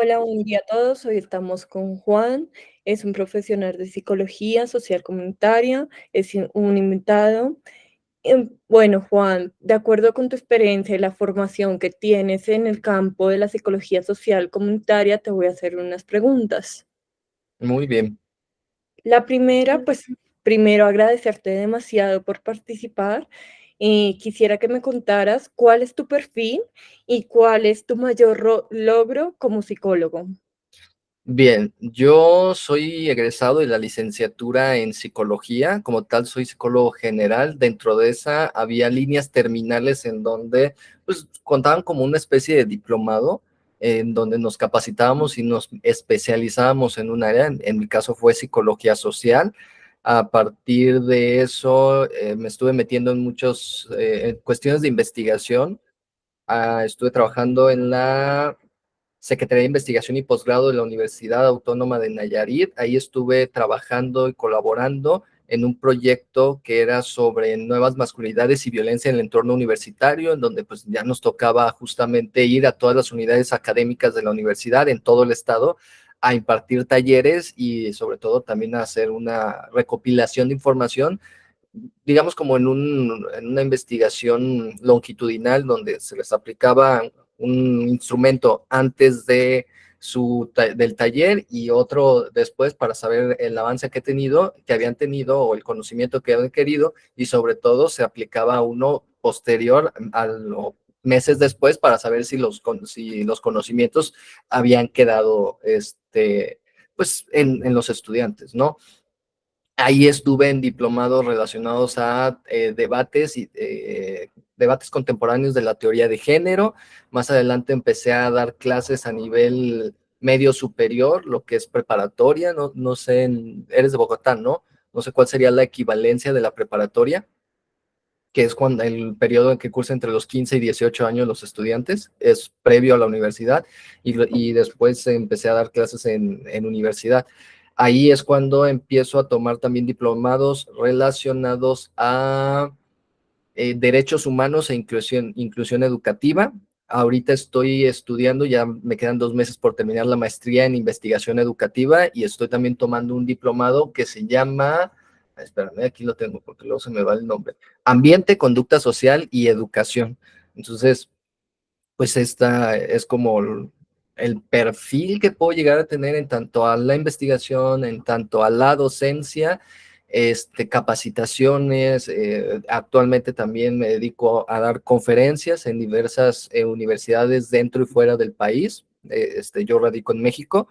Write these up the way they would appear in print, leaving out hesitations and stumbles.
Hola, buen día a todos. Hoy estamos con Juan. Es un profesional de psicología social comunitaria. Es un invitado. Bueno, Juan, de acuerdo con tu experiencia y la formación que tienes en el campo de la psicología social comunitaria, te voy a hacer unas preguntas. Muy bien. La primera, pues primero agradecerte demasiado por participar. Quisiera que me contaras cuál es tu perfil y cuál es tu mayor logro como psicólogo. Bien, yo soy egresado de la licenciatura en psicología, como tal soy psicólogo general. Dentro de esa había líneas terminales en donde pues contaban como una especie de diplomado en donde nos capacitábamos y nos especializábamos en un área. En mi caso fue psicología social. A partir de eso me estuve metiendo en muchas cuestiones de investigación. Estuve trabajando en la Secretaría de Investigación y Posgrado de la Universidad Autónoma de Nayarit. Ahí estuve trabajando y colaborando en un proyecto que era sobre nuevas masculinidades y violencia en el entorno universitario, en donde pues ya nos tocaba justamente ir a todas las unidades académicas de la universidad en todo el estado a impartir talleres y sobre todo también a hacer una recopilación de información, digamos como en una investigación longitudinal donde se les aplicaba un instrumento antes de del taller y otro después para saber el avance que habían tenido o el conocimiento que habían querido, y sobre todo se aplicaba uno posterior a los meses después para saber si los conocimientos habían quedado pues en los estudiantes, ¿no? Ahí estuve en diplomados relacionados a debates contemporáneos de la teoría de género. Más adelante empecé a dar clases a nivel medio superior, lo que es preparatoria. No sé, eres de Bogotá, ¿no? No sé cuál sería la equivalencia de la preparatoria, que es cuando el periodo en que cursa entre los 15 y 18 años los estudiantes, es previo a la universidad, y después empecé a dar clases en universidad. Ahí es cuando empiezo a tomar también diplomados relacionados a derechos humanos e inclusión educativa. Ahorita estoy estudiando, ya me quedan 2 meses por terminar la maestría en investigación educativa, y estoy también tomando un diplomado que se llama, espérame, aquí lo tengo porque luego se me va el nombre, Ambiente, Conducta Social y Educación. Entonces, pues esta es como el perfil que puedo llegar a tener en tanto a la investigación, en tanto a la docencia, capacitaciones. Actualmente también me dedico a dar conferencias en diversas universidades dentro y fuera del país. Yo radico en México,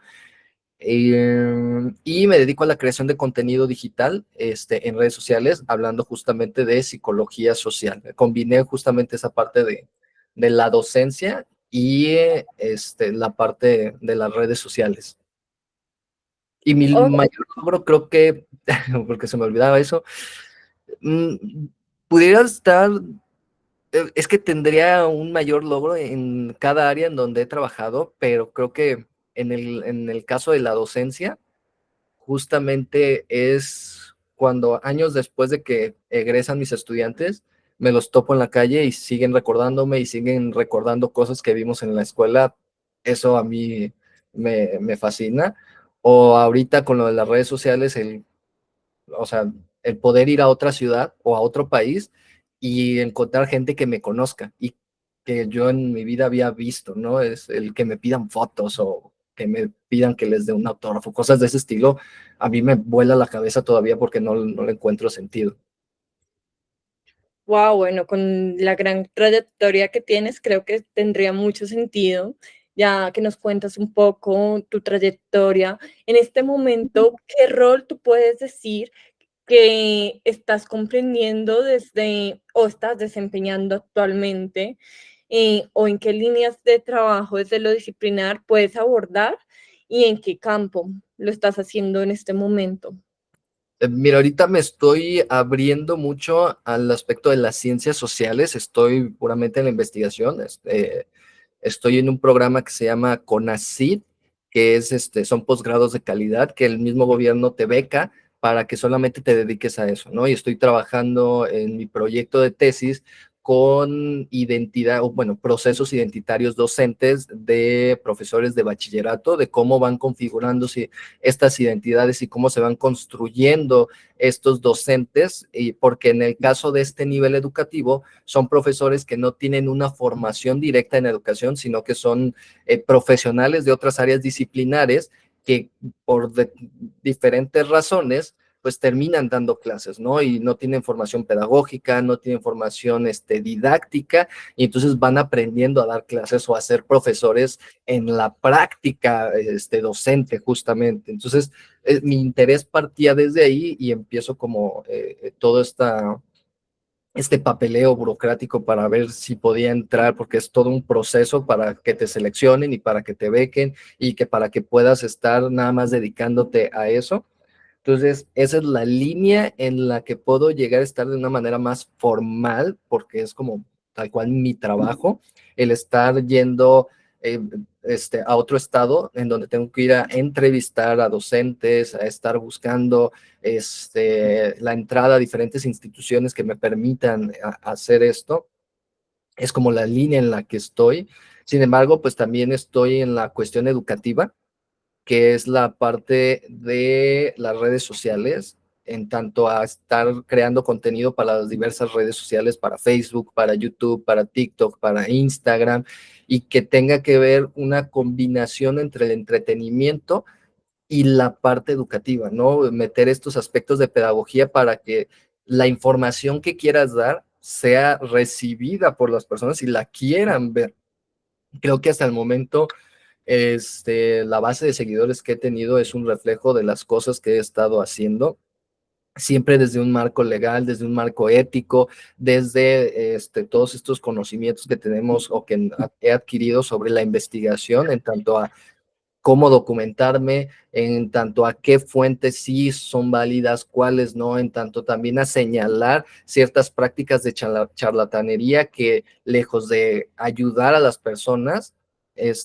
y me dedico a la creación de contenido digital en redes sociales, hablando justamente de psicología social. Combiné justamente esa parte de la docencia y la parte de las redes sociales. Y mi Ok. mayor logro, creo que, porque se me olvidaba eso, mm, pudiera estar, es que tendría un mayor logro en cada área en donde he trabajado, pero creo que en el caso de la docencia, justamente es cuando años después de que egresan mis estudiantes, me los topo en la calle y siguen recordándome y siguen recordando cosas que vimos en la escuela. Eso a mí me fascina. O ahorita con lo de las redes sociales, o sea, el poder ir a otra ciudad o a otro país y encontrar gente que me conozca y que yo en mi vida había visto, ¿no? Es el que me pidan fotos o que me pidan que les dé un autógrafo, cosas de ese estilo. A mí me vuela la cabeza todavía porque no le encuentro sentido. Wow, bueno, con la gran trayectoria que tienes, creo que tendría mucho sentido, ya que nos cuentas un poco tu trayectoria. En este momento, ¿qué rol tú puedes decir que estás comprendiendo desde o estás desempeñando actualmente? ¿O en qué líneas de trabajo desde lo disciplinar puedes abordar y en qué campo lo estás haciendo en este momento? Mira, ahorita me estoy abriendo mucho al aspecto de las ciencias sociales. Estoy puramente en la investigación. Estoy en un programa que se llama CONACYT, que es son posgrados de calidad que el mismo gobierno te beca para que solamente te dediques a eso, ¿no? Y estoy trabajando en mi proyecto de tesis con identidad, o bueno, procesos identitarios docentes de profesores de bachillerato, de cómo van configurándose estas identidades y cómo se van construyendo estos docentes, y porque en el caso de este nivel educativo son profesores que no tienen una formación directa en educación, sino que son profesionales de otras áreas disciplinares que por diferentes razones pues terminan dando clases, ¿no? Y no tienen formación pedagógica, no tienen formación didáctica, y entonces van aprendiendo a dar clases o a ser profesores en la práctica docente, justamente. Entonces, mi interés partía desde ahí y empiezo como todo este papeleo burocrático para ver si podía entrar, porque es todo un proceso para que te seleccionen y para que te bequen y que para que puedas estar nada más dedicándote a eso. Entonces, esa es la línea en la que puedo llegar a estar de una manera más formal, porque es como tal cual mi trabajo, el estar yendo eh, a otro estado en donde tengo que ir a entrevistar a docentes, a estar buscando la entrada a diferentes instituciones que me permitan hacer esto. Es como la línea en la que estoy. Sin embargo, pues también estoy en la cuestión educativa, que es la parte de las redes sociales, en tanto a estar creando contenido para las diversas redes sociales, para Facebook, para YouTube, para TikTok, para Instagram, y que tenga que ver una combinación entre el entretenimiento y la parte educativa, ¿no? Meter estos aspectos de pedagogía para que la información que quieras dar sea recibida por las personas y la quieran ver. Creo que hasta el momento la base de seguidores que he tenido es un reflejo de las cosas que he estado haciendo, siempre desde un marco legal, desde un marco ético, desde todos estos conocimientos que tenemos o que he adquirido sobre la investigación, en tanto a cómo documentarme, en tanto a qué fuentes sí son válidas, cuáles no, en tanto también a señalar ciertas prácticas de charlatanería que, lejos de ayudar a las personas,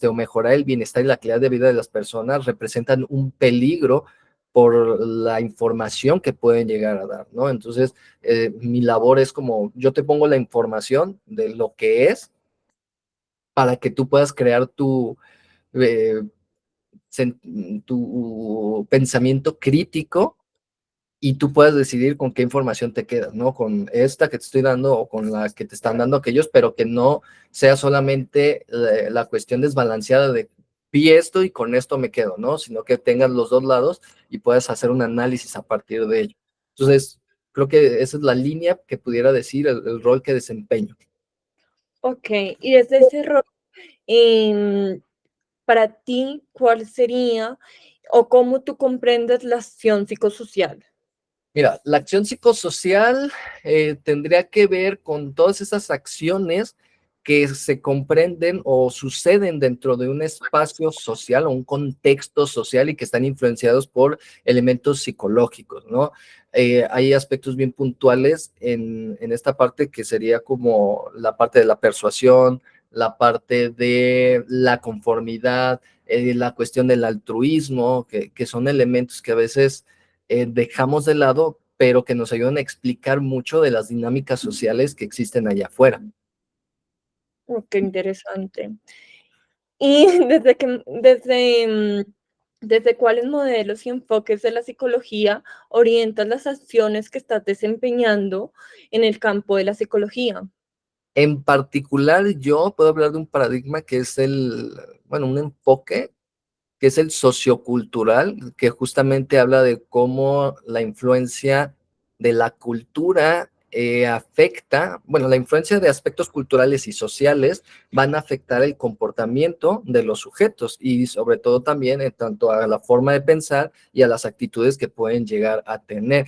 o mejorar el bienestar y la calidad de vida de las personas, representan un peligro por la información que pueden llegar a dar, ¿no? Entonces, mi labor es como, yo te pongo la información de lo que es, para que tú puedas crear eh, tu pensamiento crítico y tú puedas decidir con qué información te quedas, ¿no? Con esta que te estoy dando o con la que te están dando aquellos, pero que no sea solamente la cuestión desbalanceada de vi esto y con esto me quedo, ¿no? Sino que tengas los dos lados y puedas hacer un análisis a partir de ello. Entonces, creo que esa es la línea que pudiera decir el rol que desempeño. Ok, y desde ese rol, em, para ti, ¿cuál sería o cómo tú comprendes la acción psicosocial? Mira, la acción psicosocial tendría que ver con todas esas acciones que se comprenden o suceden dentro de un espacio social o un contexto social y que están influenciados por elementos psicológicos, ¿no? Hay aspectos bien puntuales en esta parte que sería como la parte de la persuasión, la parte de la conformidad, la cuestión del altruismo, que son elementos que a veces dejamos de lado, pero que nos ayudan a explicar mucho de las dinámicas sociales que existen allá afuera. Oh, qué interesante. Y desde cuáles modelos y enfoques de la psicología orientas las acciones que estás desempeñando en el campo de la psicología. En particular, yo puedo hablar de un paradigma que es bueno, un enfoque que es el sociocultural, que justamente habla de cómo la influencia de la cultura afecta, bueno, la influencia de aspectos culturales y sociales van a afectar el comportamiento de los sujetos y sobre todo también en tanto a la forma de pensar y a las actitudes que pueden llegar a tener.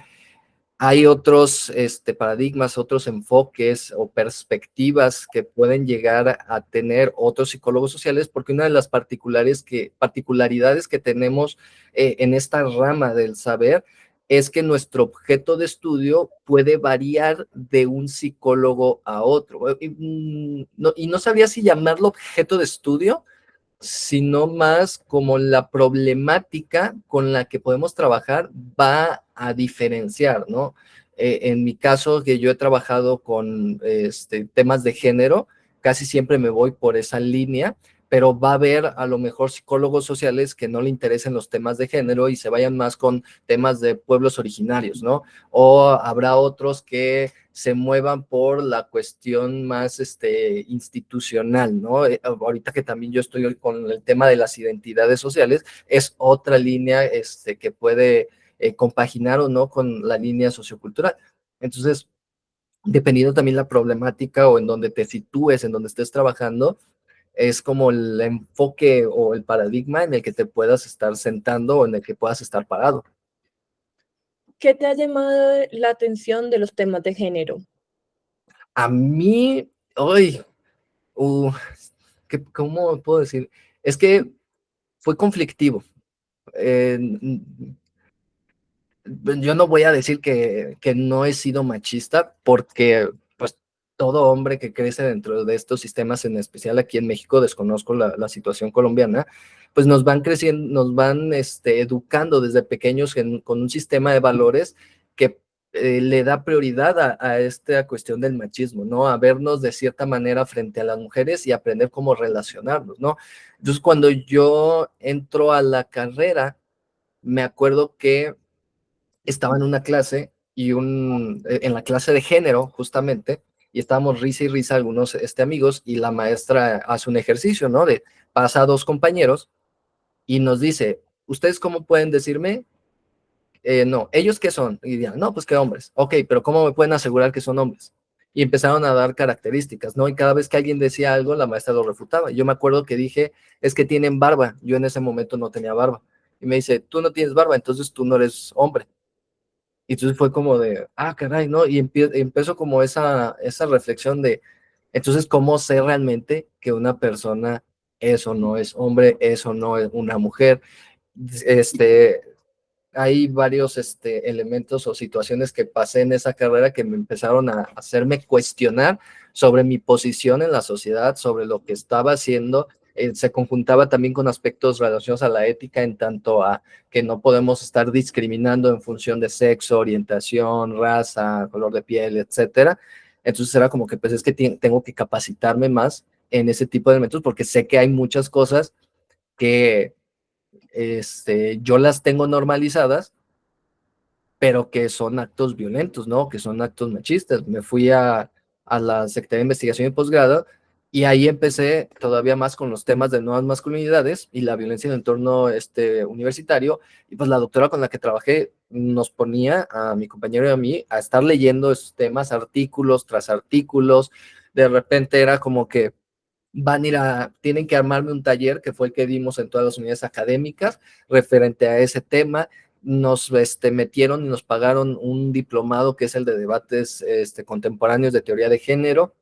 Hay otros paradigmas, otros enfoques o perspectivas que pueden llegar a tener otros psicólogos sociales, porque una de las particularidades que tenemos en esta rama del saber es que nuestro objeto de estudio puede variar de un psicólogo a otro. Y no sabría si llamarlo objeto de estudio, sino más como la problemática con la que podemos trabajar va a diferenciar, ¿no? En mi caso, que yo he trabajado con temas de género, casi siempre me voy por esa línea, pero va a haber a lo mejor psicólogos sociales que no le interesen los temas de género y se vayan más con temas de pueblos originarios, ¿no? O habrá otros que se muevan por la cuestión más institucional, ¿no? Ahorita que también yo estoy con el tema de las identidades sociales, es otra línea que puede compaginar o no con la línea sociocultural. Entonces, dependiendo también la problemática o en donde te sitúes, en donde estés trabajando, es como el enfoque o el paradigma en el que te puedas estar sentando o en el que puedas estar parado. ¿Qué te ha llamado la atención de los temas de género? A mí, hoy, ¿cómo puedo decir? Es que fue conflictivo. Eh, yo no voy a decir que no he sido machista, porque pues todo hombre que crece dentro de estos sistemas, en especial aquí en México, desconozco la situación colombiana, pues nos van creciendo, nos van educando desde pequeños con un sistema de valores que le da prioridad a esta cuestión del machismo, ¿no? A vernos de cierta manera frente a las mujeres y aprender cómo relacionarnos, ¿no? Entonces, cuando yo entro a la carrera, me acuerdo que estaba en una clase en la clase de género, justamente, y estábamos risa y risa algunos amigos, y la maestra hace un ejercicio, ¿no? Pasa a dos compañeros y nos dice, ¿ustedes cómo pueden decirme? No, ¿ellos qué son? Y dirían, no, pues qué hombres. Ok, pero ¿cómo me pueden asegurar que son hombres? Y empezaron a dar características, ¿no? Y cada vez que alguien decía algo, la maestra lo refutaba. Yo me acuerdo que dije, es que tienen barba. Yo en ese momento no tenía barba. Y me dice, tú no tienes barba, entonces tú no eres hombre. Y entonces fue como de, ah, caray, ¿no? Y empezó como esa reflexión de, entonces, ¿cómo sé realmente que una persona es o no es hombre, es o no es una mujer? Este, hay varios elementos o situaciones que pasé en esa carrera que me empezaron a hacerme cuestionar sobre mi posición en la sociedad, sobre lo que estaba haciendo. Se conjuntaba también con aspectos relacionados a la ética, en tanto a que no podemos estar discriminando en función de sexo, orientación, raza, color de piel, etcétera. Entonces era como que pues es que tengo que capacitarme más en ese tipo de elementos, porque sé que hay muchas cosas que yo las tengo normalizadas, pero que son actos violentos, ¿no? Que son actos machistas. Me fui a la Secretaría de Investigación y Posgrado, y ahí empecé todavía más con los temas de nuevas masculinidades y la violencia en el entorno universitario. Y pues la doctora con la que trabajé nos ponía a mi compañero y a mí a estar leyendo esos temas, artículos tras artículos. De repente era como que tienen que armarme un taller, que fue el que dimos en todas las unidades académicas referente a ese tema. Nos metieron y nos pagaron un diplomado que es el de debates contemporáneos de teoría de género.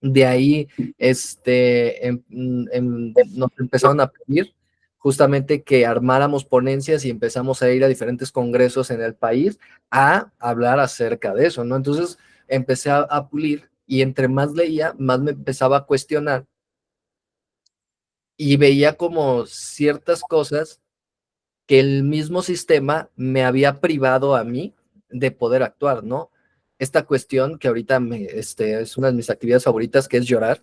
De ahí nos empezaron a pedir justamente que armáramos ponencias, y empezamos a ir a diferentes congresos en el país a hablar acerca de eso, ¿no? Entonces empecé a pulir, y entre más leía, más me empezaba a cuestionar, y veía como ciertas cosas que el mismo sistema me había privado a mí de poder actuar, ¿no? Esta cuestión que ahorita es una de mis actividades favoritas, que es llorar.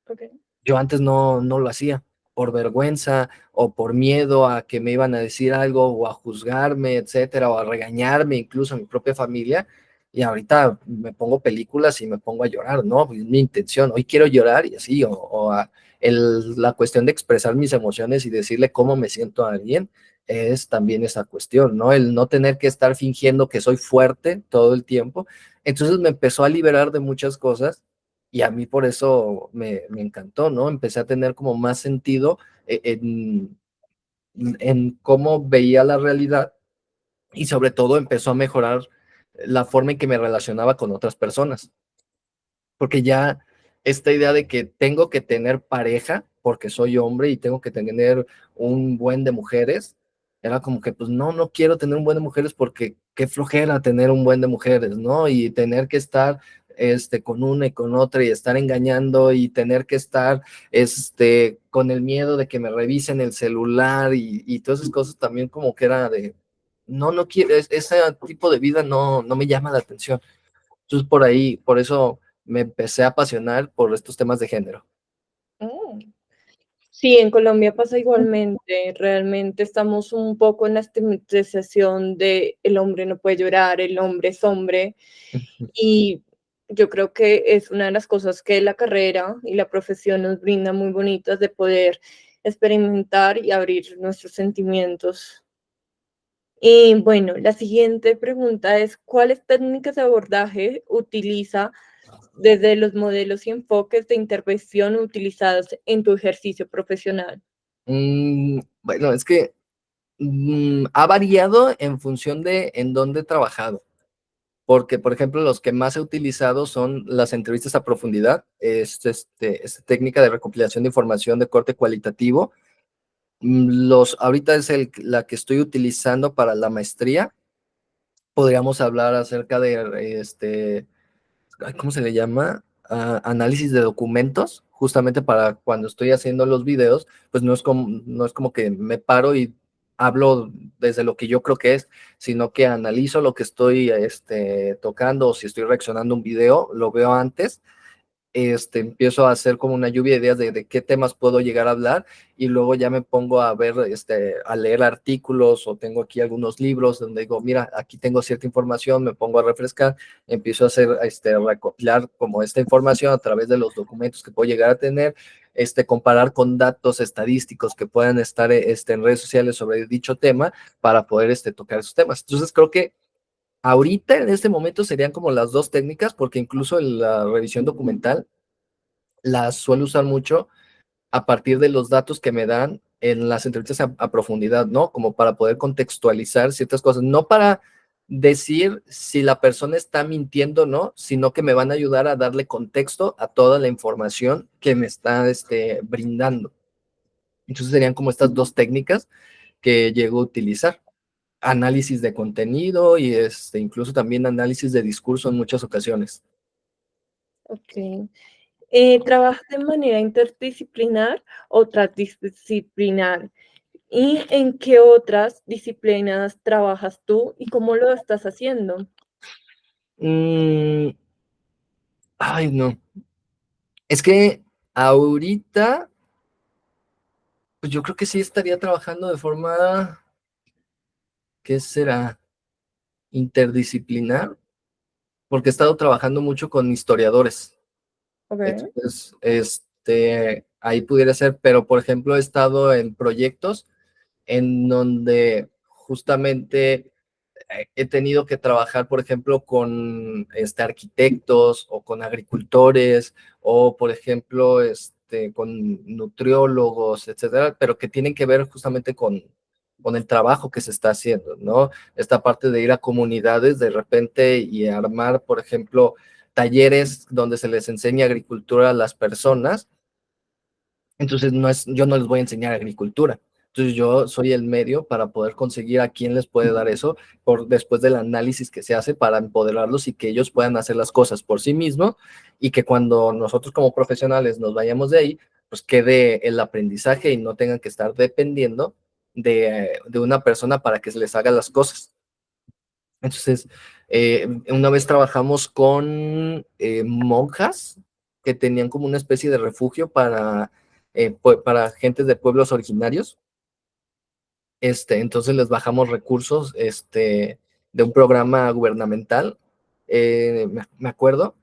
Okay. Yo antes no lo hacía por vergüenza o por miedo a que me iban a decir algo o a juzgarme, etcétera, o a regañarme, incluso a mi propia familia. Y ahorita me pongo películas y me pongo a llorar, ¿no? Es mi intención, hoy quiero llorar, y así, la cuestión de expresar mis emociones y decirle cómo me siento a alguien, es también esa cuestión, ¿no? El no tener que estar fingiendo que soy fuerte todo el tiempo. Entonces me empezó a liberar de muchas cosas, y a mí por eso me encantó, ¿no? Empecé a tener como más sentido en cómo veía la realidad, y sobre todo empezó a mejorar la forma en que me relacionaba con otras personas, porque ya esta idea de que tengo que tener pareja porque soy hombre y tengo que tener un buen de mujeres, era como que pues no quiero tener un buen de mujeres, porque qué flojera tener un buen de mujeres, ¿no? Y tener que estar con una y con otra, y estar engañando, y tener que estar con el miedo de que me revisen el celular, y todas esas cosas también como que era de no quiero, ese tipo de vida no me llama la atención. Entonces por ahí, por eso me empecé a apasionar por estos temas de género. Oh. Sí, en Colombia pasa igualmente. Realmente estamos un poco en la estigmatización de el hombre no puede llorar, el hombre es hombre. Y yo creo que es una de las cosas que la carrera y la profesión nos brinda muy bonitas de poder experimentar y abrir nuestros sentimientos. Y bueno, la siguiente pregunta es, ¿cuáles técnicas de abordaje utiliza desde los modelos y enfoques de intervención utilizados en tu ejercicio profesional? Bueno, es que ha variado en función de en dónde he trabajado, porque, por ejemplo, los que más he utilizado son las entrevistas a profundidad, esta técnica de recopilación de información de corte cualitativo. Ahorita es la que estoy utilizando para la maestría. Podríamos hablar acerca de ¿cómo se le llama? Análisis de documentos, justamente para cuando estoy haciendo los videos, pues no es como que me paro y hablo desde lo que yo creo que es, sino que analizo lo que estoy tocando, o si estoy reaccionando a un video, lo veo antes, empiezo a hacer como una lluvia de ideas de qué temas puedo llegar a hablar, y luego ya me pongo a ver, a leer artículos, o tengo aquí algunos libros donde digo, mira, aquí tengo cierta información, me pongo a refrescar, empiezo a hacer, recopilar como esta información a través de los documentos que puedo llegar a tener, comparar con datos estadísticos que puedan estar en redes sociales sobre dicho tema para poder tocar esos temas. Entonces creo que ahorita, en este momento, serían como las dos técnicas, porque incluso en la revisión documental las suelo usar mucho a partir de los datos que me dan en las entrevistas a profundidad, ¿no? Como para poder contextualizar ciertas cosas, no para decir si la persona está mintiendo o no, sino que me van a ayudar a darle contexto a toda la información que me está brindando. Entonces serían como estas dos técnicas que llego a utilizar. Análisis de contenido y incluso también análisis de discurso en muchas ocasiones. Ok. ¿Trabajas de manera interdisciplinar o transdisciplinar? ¿Y en qué otras disciplinas trabajas tú y cómo lo estás haciendo? Mm, ay, no. Es que ahorita, pues yo creo que sí estaría trabajando de forma, ¿qué será? Interdisciplinar, porque he estado trabajando mucho con historiadores. Ok, Entonces, ahí pudiera ser, pero por ejemplo, he estado en proyectos en donde justamente he tenido que trabajar, por ejemplo, con arquitectos, o con agricultores, o por ejemplo, con nutriólogos, etcétera, pero que tienen que ver justamente con el trabajo que se está haciendo, ¿no? Esta parte de ir a comunidades de repente y armar, por ejemplo, talleres donde se les enseña agricultura a las personas. Entonces, yo no les voy a enseñar agricultura. Entonces, yo soy el medio para poder conseguir a quién les puede dar eso, después del análisis que se hace, para empoderarlos y que ellos puedan hacer las cosas por sí mismos, y que cuando nosotros como profesionales nos vayamos de ahí, pues quede el aprendizaje y no tengan que estar dependiendo de una persona para que se les haga las cosas. Entonces, una vez trabajamos con monjas que tenían como una especie de refugio para gentes de pueblos originarios. Entonces les bajamos recursos de un programa gubernamental. Me acuerdo,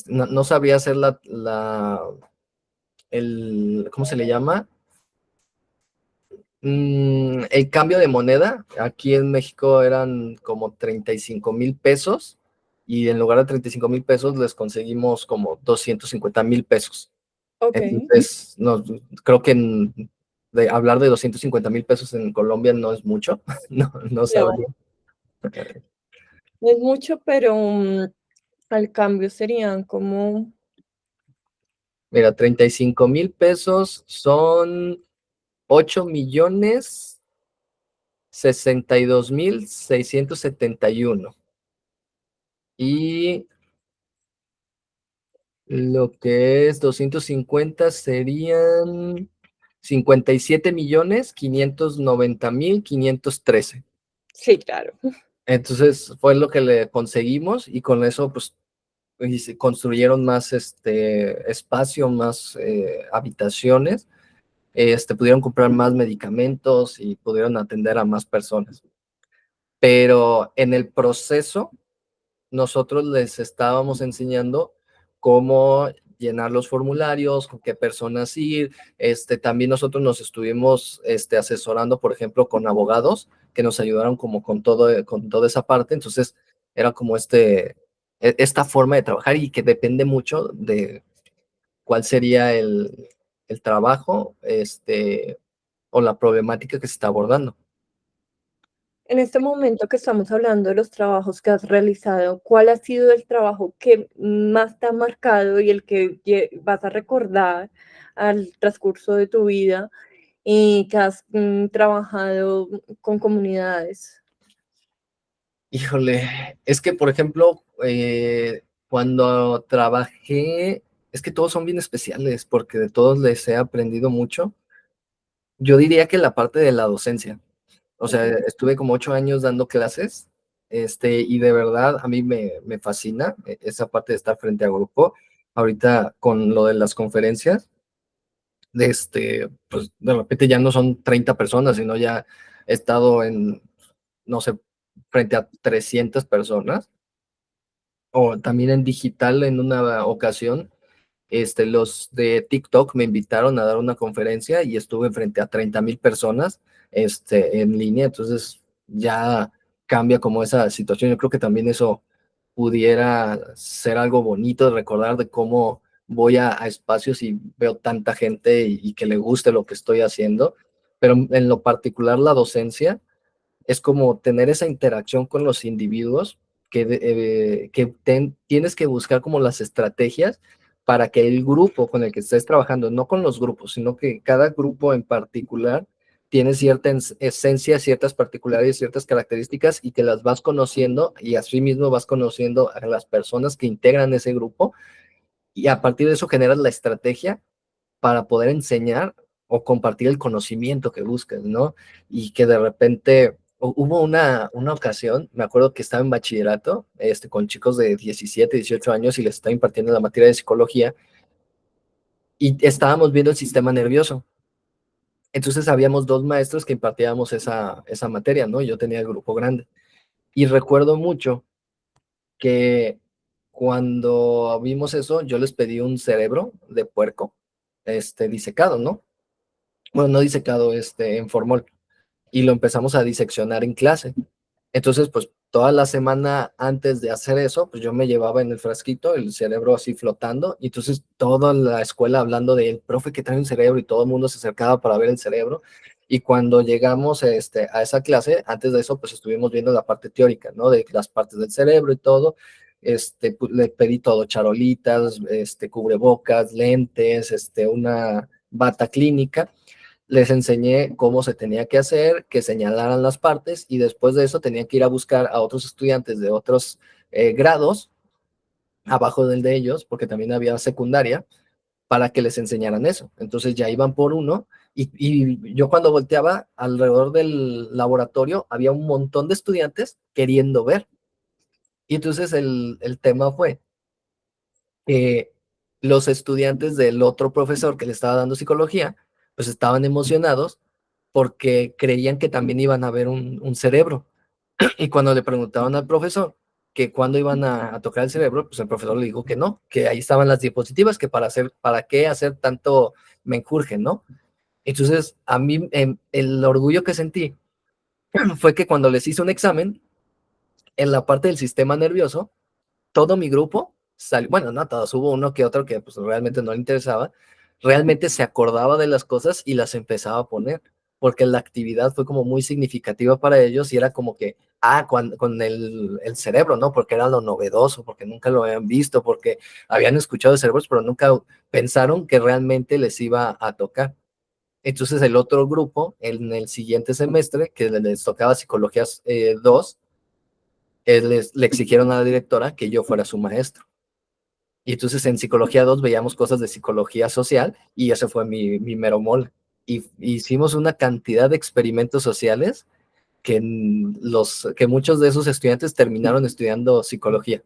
no sabía hacer ¿cómo se le llama? El cambio de moneda. Aquí en México eran como 35,000 pesos, y en lugar de 35,000 pesos les conseguimos como 250,000 pesos. ok, Entonces, no, creo que hablar de 250,000 pesos en Colombia no es mucho, no no, sabría. no es mucho, pero al cambio serían como, Mira, 35,000 pesos son 8,062,671. Y lo que es 250 serían 57,590,513. Sí, claro. Entonces fue lo que le conseguimos y con eso pues y se construyeron más espacio, más habitaciones, pudieron comprar más medicamentos y pudieron atender a más personas. Pero en el proceso nosotros les estábamos enseñando cómo llenar los formularios, con qué personas ir. También nosotros nos estuvimos asesorando, por ejemplo, con abogados que nos ayudaron como con toda esa parte. Entonces, era como esta forma de trabajar y que depende mucho de cuál sería el trabajo, o la problemática que se está abordando. En este momento que estamos hablando de los trabajos que has realizado, ¿cuál ha sido el trabajo que más te ha marcado y el que vas a recordar al transcurso de tu vida y que has trabajado con comunidades? Híjole, es que, por ejemplo, cuando trabajé, es que todos son bien especiales porque de todos les he aprendido mucho. Yo diría que la parte de la docencia, o sea, Ujú. estuve como 8 años dando clases, y de verdad a mí me fascina esa parte de estar frente a grupo. Ahorita con lo de las conferencias, pues de repente ya no son 30 personas, sino ya he estado en, no sé, frente a 300 personas o también en digital en una ocasión. Los de TikTok me invitaron a dar una conferencia y estuve frente a 30,000 personas, en línea, entonces ya cambia como esa situación. Yo creo que también eso pudiera ser algo bonito de recordar de cómo voy a espacios y veo tanta gente y que le guste lo que estoy haciendo, pero en lo particular la docencia es como tener esa interacción con los individuos que tienes que buscar como las estrategias para que el grupo con el que estés trabajando, no con los grupos, sino que cada grupo en particular tiene cierta esencia, ciertas particularidades, ciertas características y que las vas conociendo y así mismo vas conociendo a las personas que integran ese grupo y a partir de eso generas la estrategia para poder enseñar o compartir el conocimiento que buscas, ¿no? Y que de repente hubo una ocasión, me acuerdo que estaba en bachillerato, con chicos de 17, 18 años y les estaba impartiendo la materia de psicología y estábamos viendo el sistema nervioso. Entonces habíamos dos maestros que impartíamos esa materia, ¿no? Yo tenía el grupo grande. Y recuerdo mucho que cuando vimos eso, yo les pedí un cerebro de puerco, disecado, ¿no? Bueno, no disecado, en formol, y lo empezamos a diseccionar en clase. Entonces, pues toda la semana antes de hacer eso, pues yo me llevaba en el frasquito el cerebro así flotando, y entonces toda la escuela hablando de él, profe, que trae un cerebro, y todo el mundo se acercaba para ver el cerebro. Y cuando llegamos a esa clase, antes de eso, pues estuvimos viendo la parte teórica, ¿no? De las partes del cerebro y todo. Pues, le pedí todo, charolitas, cubrebocas, lentes, una bata clínica. Les enseñé cómo se tenía que hacer, que señalaran las partes y después de eso tenía que ir a buscar a otros estudiantes de otros grados abajo del de ellos, porque también había secundaria, para que les enseñaran eso. Entonces ya iban por uno y yo cuando volteaba alrededor del laboratorio había un montón de estudiantes queriendo ver. Y entonces el tema fue que los estudiantes del otro profesor que le estaba dando psicología, pues estaban emocionados porque creían que también iban a ver un cerebro. Y cuando le preguntaban al profesor que cuándo iban a tocar el cerebro, pues el profesor le dijo que no, que ahí estaban las diapositivas, que para qué hacer tanto menjurje, ¿no? Entonces, a mí el orgullo que sentí fue que cuando les hice un examen, en la parte del sistema nervioso, todo mi grupo, bueno, no todos, hubo uno que otro que pues realmente no le interesaba, realmente se acordaba de las cosas y las empezaba a poner, porque la actividad fue como muy significativa para ellos y era como que, con el cerebro, ¿no? Porque era lo novedoso, porque nunca lo habían visto, porque habían escuchado de cerebros, pero nunca pensaron que realmente les iba a tocar. Entonces el otro grupo, en el siguiente semestre, que les tocaba psicologías 2, le exigieron a la directora que yo fuera su maestro. Y entonces en Psicología 2 veíamos cosas de psicología social y ese fue mi mero mole. Y hicimos una cantidad de experimentos sociales que muchos de esos estudiantes terminaron estudiando psicología.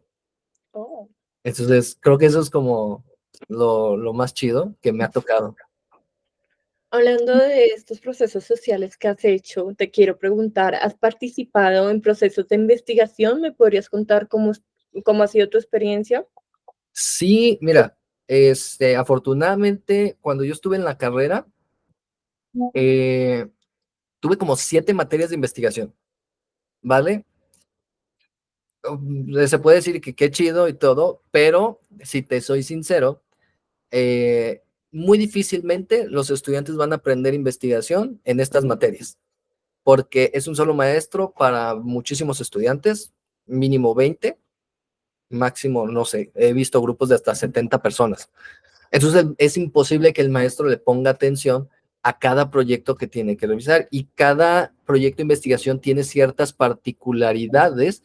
Oh. Entonces, creo que eso es como lo más chido que me ha tocado. Hablando de estos procesos sociales que has hecho, te quiero preguntar, ¿has participado en procesos de investigación? ¿Me podrías contar cómo ha sido tu experiencia? Sí, mira, afortunadamente, cuando yo estuve en la carrera, tuve como 7 materias de investigación, ¿vale? Se puede decir que qué chido y todo, pero si te soy sincero, muy difícilmente los estudiantes van a aprender investigación en estas materias, porque es un solo maestro para muchísimos estudiantes, mínimo 20, máximo, no sé, he visto grupos de hasta 70 personas. Entonces es imposible que el maestro le ponga atención a cada proyecto que tiene que revisar, y cada proyecto de investigación tiene ciertas particularidades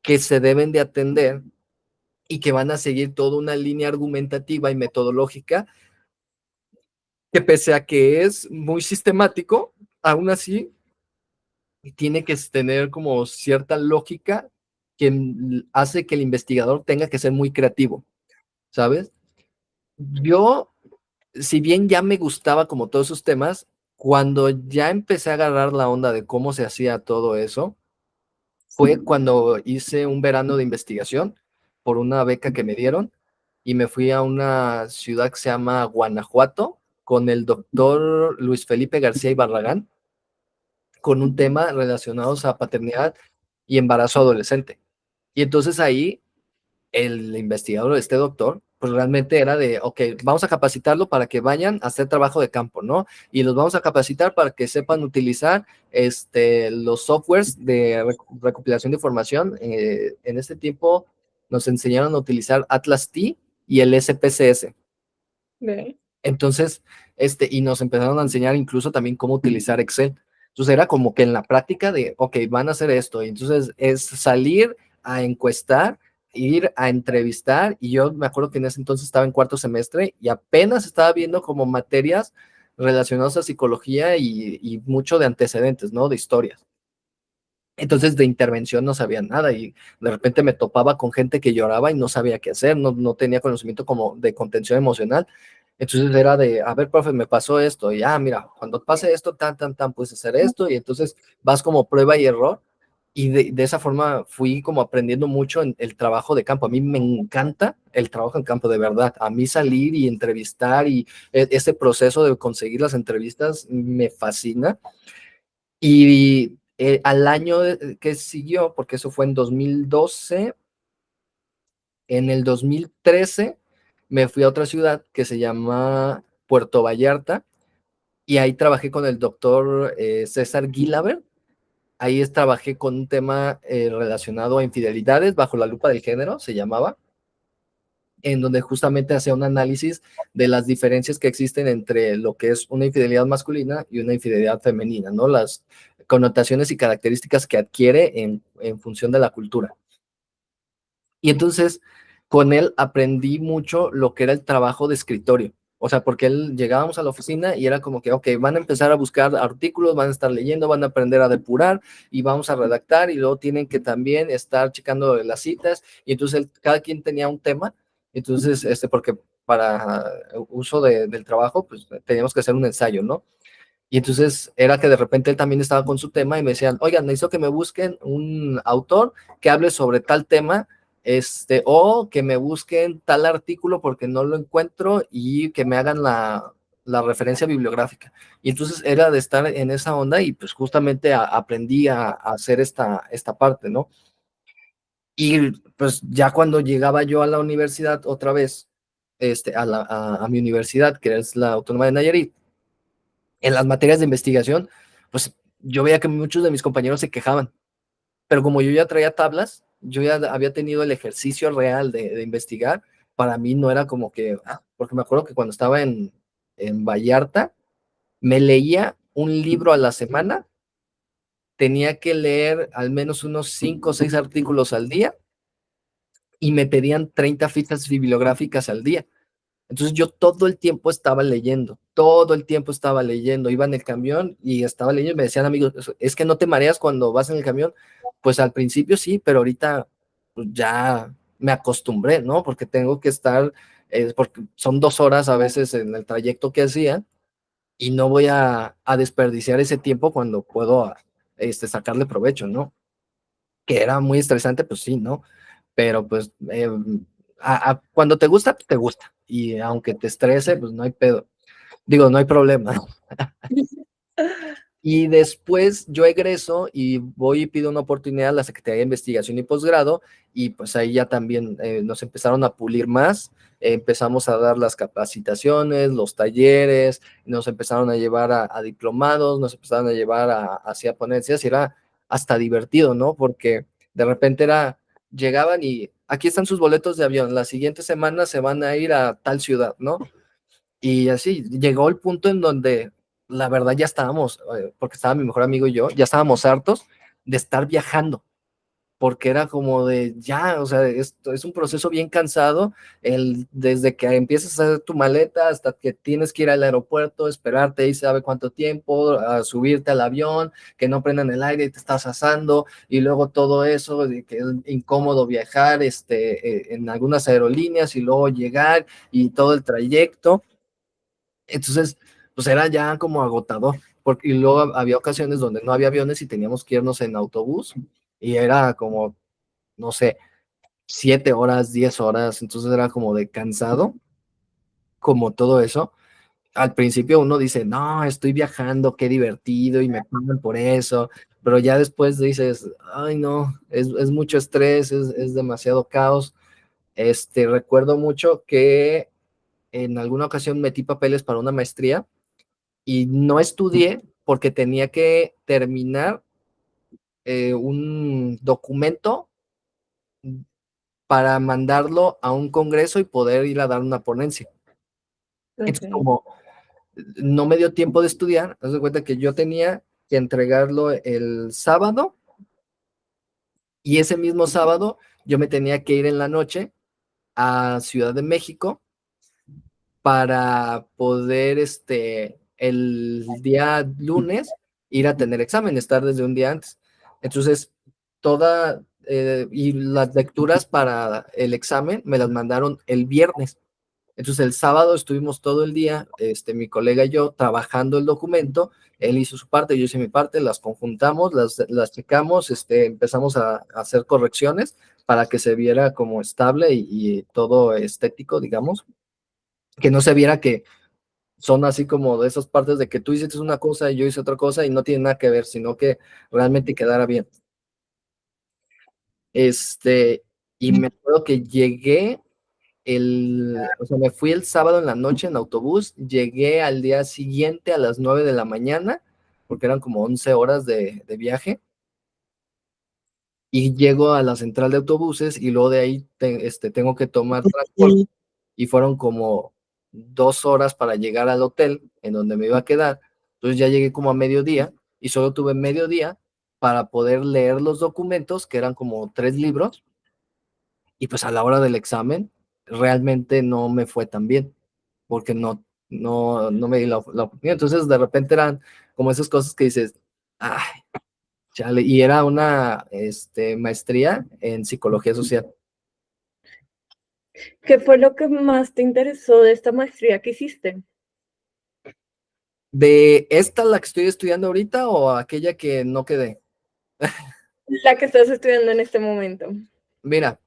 que se deben de atender y que van a seguir toda una línea argumentativa y metodológica que, pese a que es muy sistemático, aún así tiene que tener como cierta lógica que hace que el investigador tenga que ser muy creativo, ¿sabes? Yo, si bien ya me gustaba como todos esos temas, cuando ya empecé a agarrar la onda de cómo se hacía todo eso, fue cuando hice un verano de investigación por una beca que me dieron, y me fui a una ciudad que se llama Guanajuato con el doctor Luis Felipe García y Barragán, con un tema relacionado a paternidad y embarazo adolescente. Y entonces ahí el investigador, este doctor, pues realmente era de, ok, vamos a capacitarlo para que vayan a hacer trabajo de campo, ¿no? Y los vamos a capacitar para que sepan utilizar los softwares de recopilación de información. En este tiempo nos enseñaron a utilizar Atlas T y el SPSS. Ve. Entonces, y nos empezaron a enseñar incluso también cómo utilizar Excel. Entonces era como que en la práctica de, ok, van a hacer esto. Y entonces es salir a encuestar, ir a entrevistar. Y yo me acuerdo que en ese entonces estaba en cuarto semestre y apenas estaba viendo como materias relacionadas a psicología y mucho de antecedentes, ¿no? De historias. Entonces de intervención no sabía nada, y de repente me topaba con gente que lloraba y no sabía qué hacer, no tenía conocimiento como de contención emocional. Entonces era de, a ver, profe, me pasó esto, y mira, cuando pase esto, puedes hacer esto, y entonces vas como prueba y error, y de esa forma fui como aprendiendo mucho en el trabajo de campo. A mí me encanta el trabajo en campo, de verdad. A mí salir y entrevistar y ese proceso de conseguir las entrevistas me fascina. Y al año que siguió, porque eso fue en 2012, en el 2013 me fui a otra ciudad que se llama Puerto Vallarta, y ahí trabajé con el doctor César Guilaber. Ahí trabajé con un tema relacionado a infidelidades bajo la lupa del género, se llamaba, en donde justamente hacía un análisis de las diferencias que existen entre lo que es una infidelidad masculina y una infidelidad femenina, ¿no? Las connotaciones y características que adquiere en función de la cultura. Y entonces con él aprendí mucho lo que era el trabajo de escritorio. O sea, porque llegábamos a la oficina y era como que, ok, van a empezar a buscar artículos, van a estar leyendo, van a aprender a depurar y vamos a redactar, y luego tienen que también estar checando las citas. Y entonces cada quien tenía un tema. Entonces, porque para uso del trabajo, pues teníamos que hacer un ensayo, ¿no? Y entonces era que de repente él también estaba con su tema y me decían, oigan, necesito que me busquen un autor que hable sobre tal tema, o que me busquen tal artículo porque no lo encuentro, y que me hagan la referencia bibliográfica. Y entonces era de estar en esa onda, y pues justamente aprendí a hacer esta parte, ¿no? Y pues ya cuando llegaba yo a la universidad otra vez, a mi universidad, que es la Autónoma de Nayarit, en las materias de investigación, pues yo veía que muchos de mis compañeros se quejaban, pero como yo ya traía tablas, yo ya había tenido el ejercicio real de investigar. Para mí no era como que, porque me acuerdo que cuando estaba en Vallarta, me leía un libro a la semana, tenía que leer al menos unos 5 o 6 artículos al día, y me pedían 30 fichas bibliográficas al día. Entonces yo todo el tiempo estaba leyendo, todo el tiempo estaba leyendo, iba en el camión y estaba leyendo y me decían amigos, es que no te mareas cuando vas en el camión. Pues al principio sí, pero ahorita pues, ya me acostumbré, ¿no? Porque tengo que estar, porque son 2 horas a veces en el trayecto que hacía y no voy a desperdiciar ese tiempo cuando puedo sacarle provecho, ¿no? Que era muy estresante, pues sí, ¿no? Pero pues cuando te gusta, pues te gusta. Y aunque te estrese, pues no hay pedo. Digo, no hay problema. Y después yo egreso y voy y pido una oportunidad a la Secretaría de Investigación y Posgrado y pues ahí ya también nos empezaron a pulir más, empezamos a dar las capacitaciones, los talleres, nos empezaron a llevar a diplomados, nos empezaron a llevar hacia ponencias y era hasta divertido, ¿no? Porque de repente llegaban y aquí están sus boletos de avión, la siguiente semana se van a ir a tal ciudad, ¿no? Y así llegó el punto en donde la verdad ya estábamos, porque estaba mi mejor amigo y yo, ya estábamos hartos de estar viajando, porque era como de ya, o sea, esto es un proceso bien cansado, desde que empiezas a hacer tu maleta hasta que tienes que ir al aeropuerto, esperarte y sabe cuánto tiempo, a subirte al avión, que no prendan el aire y te estás asando, y luego todo eso, de que es incómodo viajar en algunas aerolíneas y luego llegar y todo el trayecto. Entonces, pues era ya como agotador, porque y luego había ocasiones donde no había aviones y teníamos que irnos en autobús y era como, no sé, 7 horas, 10 horas, entonces era como de cansado, como todo eso. Al principio uno dice, no, estoy viajando, qué divertido y me pagan por eso, pero ya después dices, ay no, es mucho estrés, es demasiado caos. Recuerdo mucho que en alguna ocasión metí papeles para una maestría y no estudié porque tenía que terminar un documento para mandarlo a un congreso y poder ir a dar una ponencia. Entonces, Ok, como no me dio tiempo de estudiar, haz de cuenta que yo tenía que entregarlo el sábado y ese mismo sábado yo me tenía que ir en la noche a Ciudad de México para poder el día lunes ir a tener examen, estar desde un día antes. Entonces, y las lecturas para el examen me las mandaron el viernes. Entonces, el sábado estuvimos todo el día, mi colega y yo, trabajando el documento. Él hizo su parte, yo hice mi parte, las conjuntamos, las checamos, empezamos a hacer correcciones para que se viera como estable y todo estético, digamos, que no se viera que son así como de esas partes de que tú hiciste una cosa y yo hice otra cosa y no tiene nada que ver, sino que realmente quedara bien. Este, y me acuerdo que o sea, me fui el sábado en la noche en autobús, llegué al día siguiente a las 9 de la mañana, porque eran como 11 horas de viaje, y llego a la central de autobuses y luego de ahí tengo que tomar transporte y fueron como 2 horas para llegar al hotel en donde me iba a quedar. Entonces ya llegué como a mediodía y solo tuve mediodía para poder leer los documentos, que eran como 3 libros, y pues a la hora del examen realmente no me fue tan bien, porque no me di la oportunidad. Entonces de repente eran como esas cosas que dices, ay, chale, y era una maestría en psicología social. ¿qué fue lo que más te interesó de esta maestría que hiciste? ¿De esta la que estoy estudiando ahorita o aquella que no quedé? La que estás estudiando en este momento. Mira,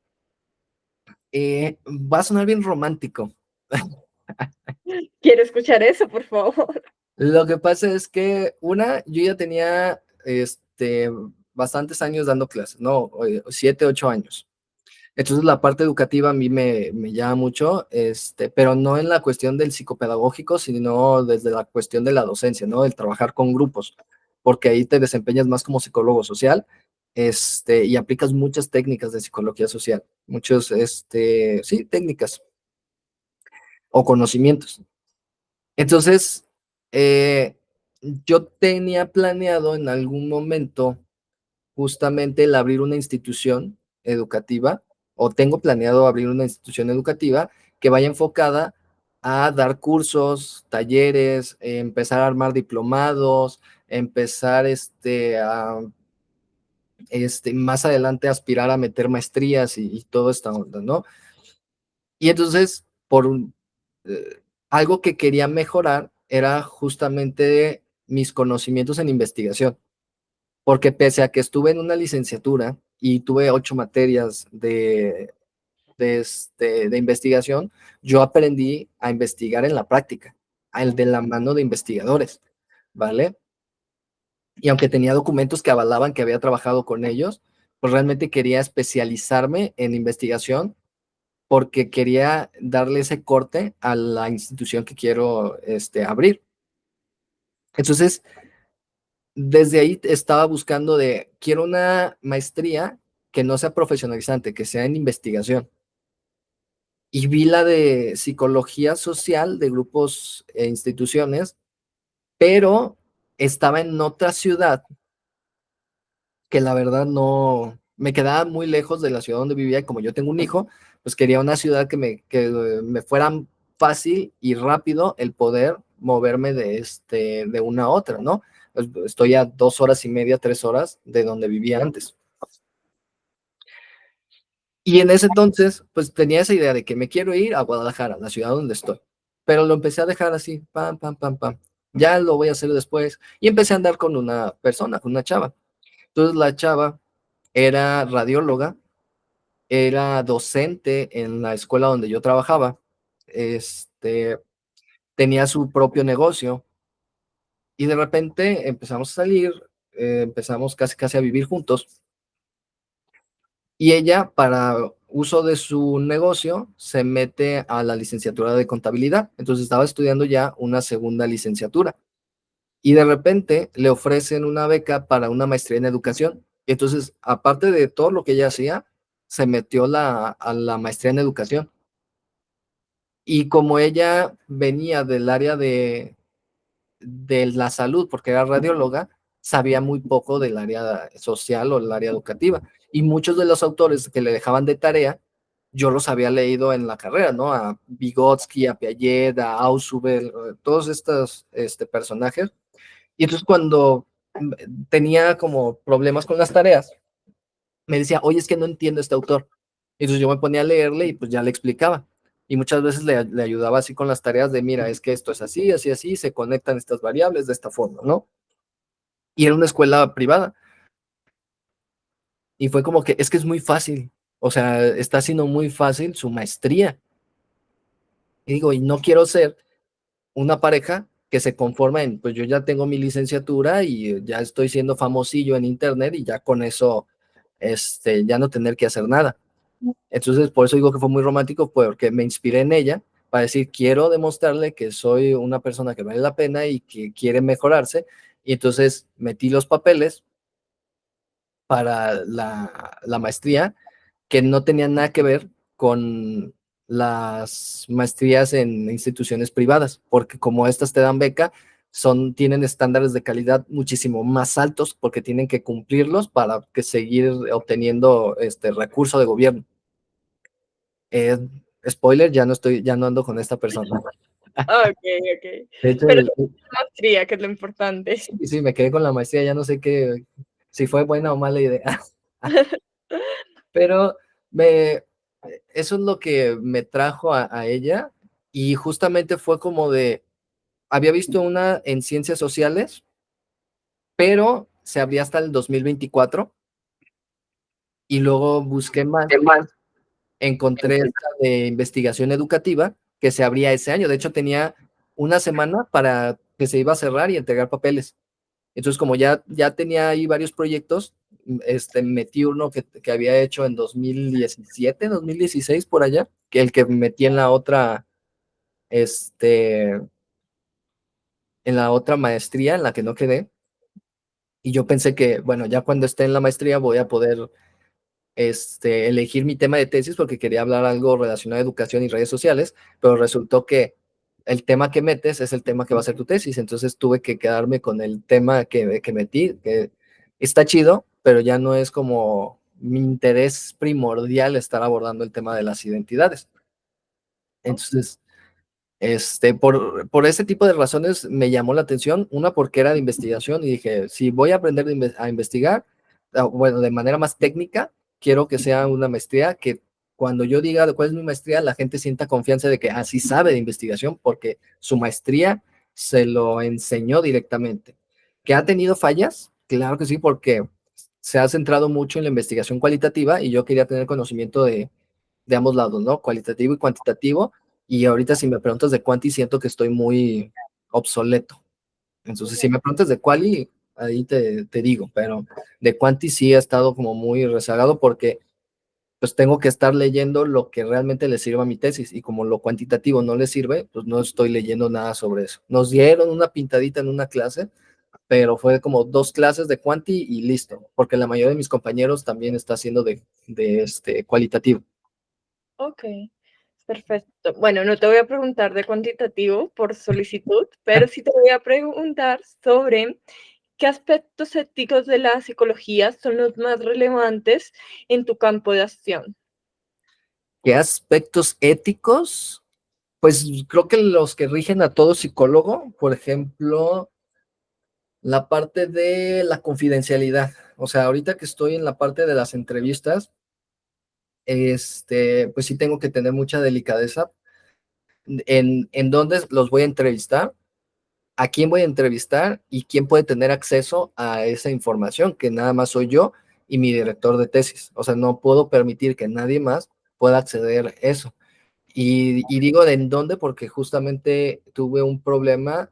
va a sonar bien romántico. Quiero escuchar eso, por favor. Lo que pasa es que yo ya tenía bastantes años dando clases, ¿no? 7, 8 años. Entonces la parte educativa a mí me llama mucho, pero no en la cuestión del psicopedagógico, sino desde la cuestión de la docencia, ¿no? El trabajar con grupos, porque ahí te desempeñas más como psicólogo social, y aplicas muchas técnicas de psicología social, sí, técnicas o conocimientos. Entonces, yo tenía planeado en algún momento justamente el abrir una institución educativa, o tengo planeado abrir una institución educativa que vaya enfocada a dar cursos, talleres, empezar a armar diplomados, empezar más adelante aspirar a meter maestrías y toda esta onda, ¿no? Y entonces, algo que quería mejorar era justamente mis conocimientos en investigación, porque pese a que estuve en una licenciatura y tuve 8 materias de investigación, yo aprendí a investigar en la práctica, al de la mano de investigadores, ¿vale? Y aunque tenía documentos que avalaban que había trabajado con ellos, pues realmente quería especializarme en investigación porque quería darle ese corte a la institución que quiero abrir. Entonces, desde ahí estaba buscando quiero una maestría que no sea profesionalizante, que sea en investigación. Y vi la de psicología social de grupos e instituciones, pero estaba en otra ciudad que la verdad no, me quedaba muy lejos de la ciudad donde vivía y como yo tengo un hijo, pues quería una ciudad que me fuera fácil y rápido el poder moverme de una a otra, ¿no? Pues estoy a 2 horas y media, 3 horas de donde vivía antes. Y en ese entonces, pues tenía esa idea de que me quiero ir a Guadalajara, la ciudad donde estoy. Pero lo empecé a dejar así, pam, pam, pam, pam. Ya lo voy a hacer después. Y empecé a andar con una persona, con una chava. Entonces la chava era radióloga, era docente en la escuela donde yo trabajaba, tenía su propio negocio y de repente empezamos a salir, empezamos casi casi a vivir juntos y ella para uso de su negocio se mete a la licenciatura de contabilidad, entonces estaba estudiando ya una segunda licenciatura y de repente le ofrecen una beca para una maestría en educación. Y entonces, aparte de todo lo que ella hacía, se metió a la maestría en educación. Y como ella venía del área de la salud, porque era radióloga, sabía muy poco del área social o del área educativa. Y muchos de los autores que le dejaban de tarea, yo los había leído en la carrera, ¿no? A Vygotsky, a Piaget, a Ausubel, todos estos personajes. Y entonces cuando tenía como problemas con las tareas, me decía, oye, es que no entiendo este autor. Y entonces yo me ponía a leerle y pues ya le explicaba. Y muchas veces le ayudaba así con las tareas de, mira, es que esto es así, así, así, se conectan estas variables de esta forma, ¿no? Y era una escuela privada. Y fue como que, es que es muy fácil. O sea, está haciendo muy fácil su maestría. Y digo, y no quiero ser una pareja que se conforma en, pues yo ya tengo mi licenciatura y ya estoy siendo famosillo en internet y ya con eso, ya no tener que hacer nada. Entonces, por eso digo que fue muy romántico, porque me inspiré en ella para decir, quiero demostrarle que soy una persona que vale la pena y que quiere mejorarse. Y entonces metí los papeles para la maestría que no tenían nada que ver con las maestrías en instituciones privadas, porque como estas te dan beca, tienen estándares de calidad muchísimo más altos porque tienen que cumplirlos para que seguir obteniendo este recurso de gobierno. Eh, Spoiler, ya no ando con esta persona. Ok, ok. De hecho, Pero maestría, que es lo importante. sí, sí, me quedé con la maestría, ya no sé si fue buena o mala idea. Pero me, eso es lo que me trajo a ella y justamente fue como había visto una en ciencias sociales, pero se abría hasta el 2024 y luego busqué más, ¿Qué más? encontré esta de investigación educativa que se abría ese año. De hecho, tenía una semana para que se iba a cerrar y entregar papeles. Entonces, como ya tenía ahí varios proyectos, metí uno que había hecho en 2017, 2016, por allá, que el que metí en la otra maestría, en la que no quedé. Y yo pensé que, bueno, ya cuando esté en la maestría voy a poder elegir mi tema de tesis porque quería hablar algo relacionado a educación y redes sociales, pero resultó que el tema que metes es el tema que va a ser tu tesis, entonces tuve que quedarme con el tema que metí, que está chido, pero ya no es como mi interés primordial estar abordando el tema de las identidades. Entonces, Por ese tipo de razones me llamó la atención, una porque era de investigación y dije, si voy a aprender a investigar, bueno, de manera más técnica, quiero que sea una maestría que cuando yo diga de cuál es mi maestría, la gente sienta confianza de que así sabe de investigación porque su maestría se lo enseñó directamente. ¿Que ha tenido fallas? Claro que sí, porque se ha centrado mucho en la investigación cualitativa y yo quería tener conocimiento de ambos lados, ¿no? Cualitativo y cuantitativo. Y ahorita si me preguntas de cuanti, siento que estoy muy obsoleto. Entonces, si me preguntas de quali, ahí te digo, pero de cuanti sí he estado como muy rezagado porque pues tengo que estar leyendo lo que realmente le sirva a mi tesis y como lo cuantitativo no le sirve, pues no estoy leyendo nada sobre eso. Nos dieron una pintadita en una clase, pero fue como 2 clases de cuanti y listo, porque la mayoría de mis compañeros también está haciendo de cualitativo. Ok, perfecto. Bueno, no te voy a preguntar de cuantitativo por solicitud, pero sí te voy a preguntar sobre qué aspectos éticos de la psicología son los más relevantes en tu campo de acción. ¿Qué aspectos éticos? Pues creo que los que rigen a todo psicólogo, por ejemplo, la parte de la confidencialidad. O sea, ahorita que estoy en la parte de las entrevistas, pues sí tengo que tener mucha delicadeza en dónde los voy a entrevistar, a quién voy a entrevistar y quién puede tener acceso a esa información, que nada más soy yo y mi director de tesis. O sea, no puedo permitir que nadie más pueda acceder a eso. Y digo de en dónde porque justamente tuve un problema,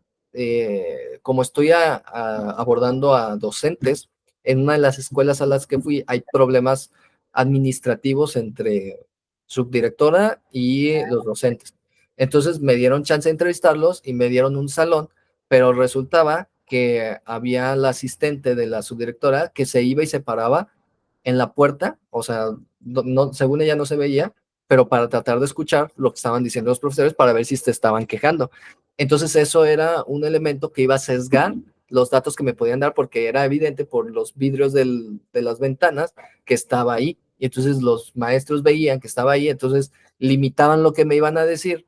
como estoy abordando a docentes, en una de las escuelas a las que fui hay problemas administrativos entre subdirectora y los docentes. Entonces me dieron chance de entrevistarlos y me dieron un salón, pero resultaba que había la asistente de la subdirectora que se iba y se paraba en la puerta, o sea, no, según ella no se veía, pero para tratar de escuchar lo que estaban diciendo los profesores para ver si te estaban quejando. Entonces eso era un elemento que iba a sesgar los datos que me podían dar porque era evidente por los vidrios de las ventanas que estaba ahí. Y entonces los maestros veían que estaba ahí, entonces limitaban lo que me iban a decir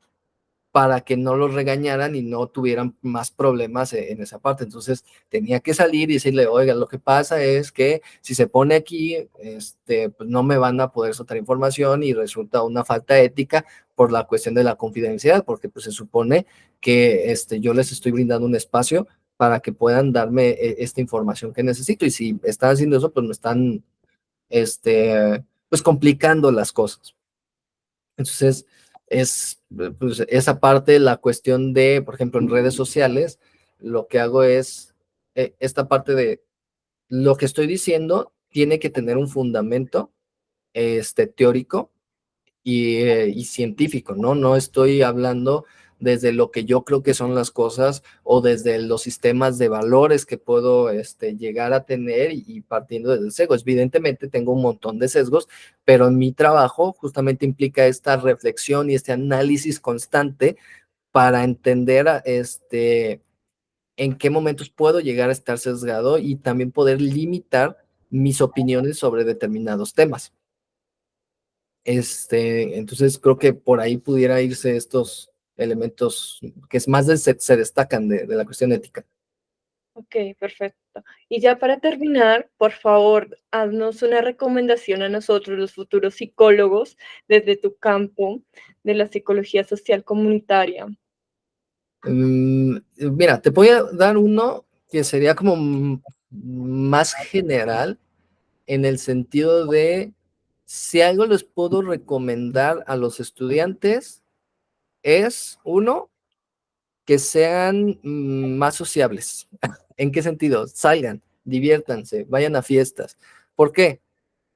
para que no los regañaran y no tuvieran más problemas en esa parte. Entonces tenía que salir y decirle, oiga, lo que pasa es que si se pone aquí, pues no me van a poder soltar información y resulta una falta ética por la cuestión de la confidencialidad, porque pues se supone que yo les estoy brindando un espacio para que puedan darme esta información que necesito y si están haciendo eso, pues me están, pues complicando las cosas. Entonces, pues, esa parte, la cuestión de, por ejemplo, en redes sociales, lo que hago es esta parte de lo que estoy diciendo tiene que tener un fundamento teórico y científico, ¿no? No estoy hablando desde lo que yo creo que son las cosas o desde los sistemas de valores que puedo llegar a tener y partiendo desde el sesgo. Evidentemente tengo un montón de sesgos, pero en mi trabajo justamente implica esta reflexión y este análisis constante para entender en qué momentos puedo llegar a estar sesgado y también poder limitar mis opiniones sobre determinados temas. Entonces creo que por ahí pudiera irse estos elementos que es más se destacan de la cuestión ética. Ok, perfecto. Y ya para terminar, por favor, haznos una recomendación a nosotros, los futuros psicólogos, desde tu campo de la psicología social comunitaria. Mira, te voy a dar uno que sería como más general en el sentido de si algo les puedo recomendar a los estudiantes es uno, que sean más sociables. ¿En qué sentido? Salgan, diviértanse, vayan a fiestas. ¿Por qué?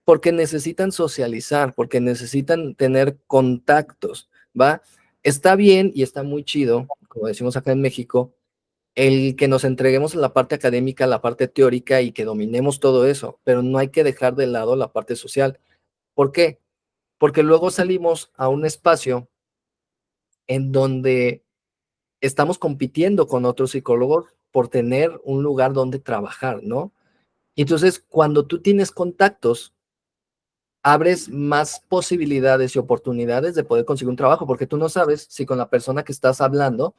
Porque necesitan socializar, porque necesitan tener contactos, ¿va? Está bien y está muy chido, como decimos acá en México, el que nos entreguemos a la parte académica, la parte teórica y que dominemos todo eso, pero no hay que dejar de lado la parte social. ¿Por qué? Porque luego salimos a un espacio en donde estamos compitiendo con otros psicólogos por tener un lugar donde trabajar, ¿no? Entonces, cuando tú tienes contactos, abres más posibilidades y oportunidades de poder conseguir un trabajo, porque tú no sabes si con la persona que estás hablando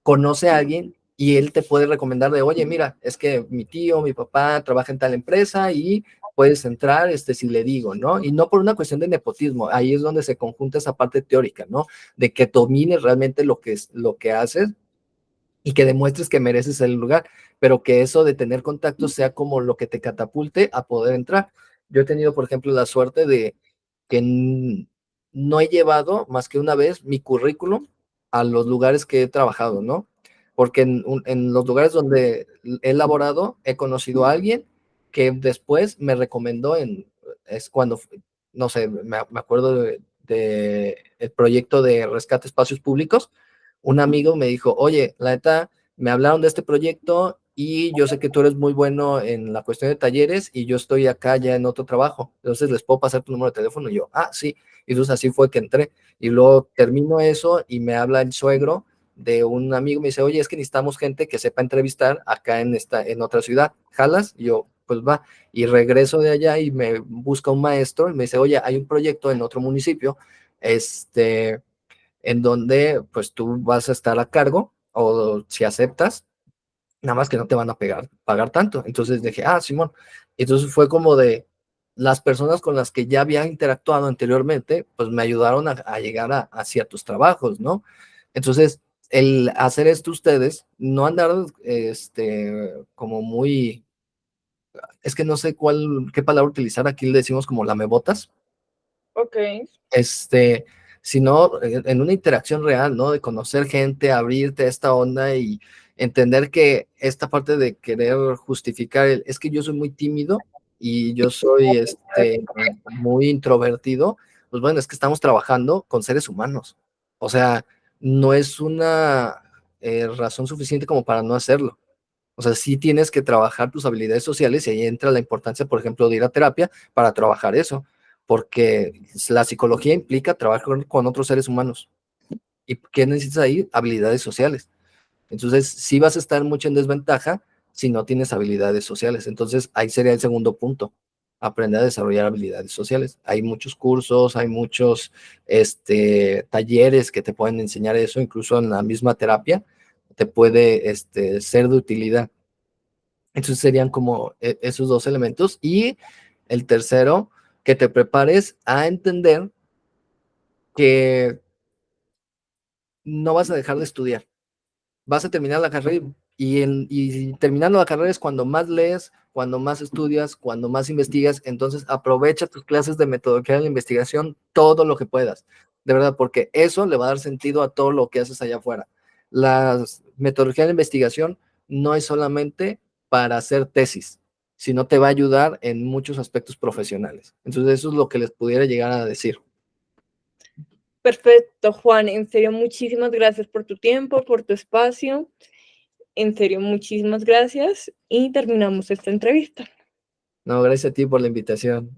conoce a alguien y él te puede recomendar de, oye, mira, es que mi tío, mi papá trabaja en tal empresa y puedes entrar, si le digo, ¿no? Y no por una cuestión de nepotismo, ahí es donde se conjunta esa parte teórica, ¿no? De que domines realmente lo que haces y que demuestres que mereces el lugar, pero que eso de tener contactos sea como lo que te catapulte a poder entrar. Yo he tenido, por ejemplo, la suerte de que no he llevado más que una vez mi currículum a los lugares que he trabajado, ¿no? Porque en los lugares donde he laborado he conocido a alguien que después me recomendó es cuando, no sé, me acuerdo de el proyecto de rescate espacios públicos. Un amigo me dijo, oye, la neta, me hablaron de este proyecto y yo sé que tú eres muy bueno en la cuestión de talleres y yo estoy acá ya en otro trabajo, entonces les puedo pasar tu número de teléfono. Y yo, ah, sí, y entonces así fue que entré. Y luego termino eso y me habla el suegro de un amigo, me dice, oye, es que necesitamos gente que sepa entrevistar acá en otra ciudad, ¿jalas? Y yo, pues va, y regreso de allá y me busca un maestro y me dice, oye, hay un proyecto en otro municipio, en donde pues tú vas a estar a cargo o si aceptas, nada más que no te van a pagar tanto. Entonces dije, ah, Simón. Entonces fue como de las personas con las que ya había interactuado anteriormente, pues me ayudaron a llegar a ciertos trabajos, ¿no? Entonces, el hacer esto ustedes, no andar como muy, es que no sé qué palabra utilizar, aquí le decimos como lamebotas, Ok, este, sino en una interacción real, ¿no? De conocer gente, abrirte a esta onda y entender que esta parte de querer justificar es que yo soy muy tímido y yo soy muy introvertido, pues bueno, es que estamos trabajando con seres humanos. O sea, no es una razón suficiente como para no hacerlo. O sea, sí tienes que trabajar tus habilidades sociales y ahí entra la importancia, por ejemplo, de ir a terapia para trabajar eso, porque la psicología implica trabajar con otros seres humanos. ¿Y qué necesitas ahí? Habilidades sociales. Entonces, sí vas a estar mucho en desventaja si no tienes habilidades sociales. Entonces, ahí sería el segundo punto, aprender a desarrollar habilidades sociales. Hay muchos cursos, hay muchos talleres que te pueden enseñar eso, incluso en la misma terapia te puede ser de utilidad. Entonces serían como esos dos elementos. Y el tercero, que te prepares a entender que no vas a dejar de estudiar. Vas a terminar la carrera y terminando la carrera es cuando más lees, cuando más estudias, cuando más investigas. Entonces aprovecha tus clases de metodología de la investigación todo lo que puedas, de verdad, porque eso le va a dar sentido a todo lo que haces allá afuera. La metodología de la investigación no es solamente para hacer tesis, sino te va a ayudar en muchos aspectos profesionales. Entonces eso es lo que les pudiera llegar a decir. perfecto, Juan. En serio, muchísimas gracias por tu tiempo, por tu espacio. En serio, muchísimas gracias y terminamos esta entrevista. No, gracias a ti por la invitación.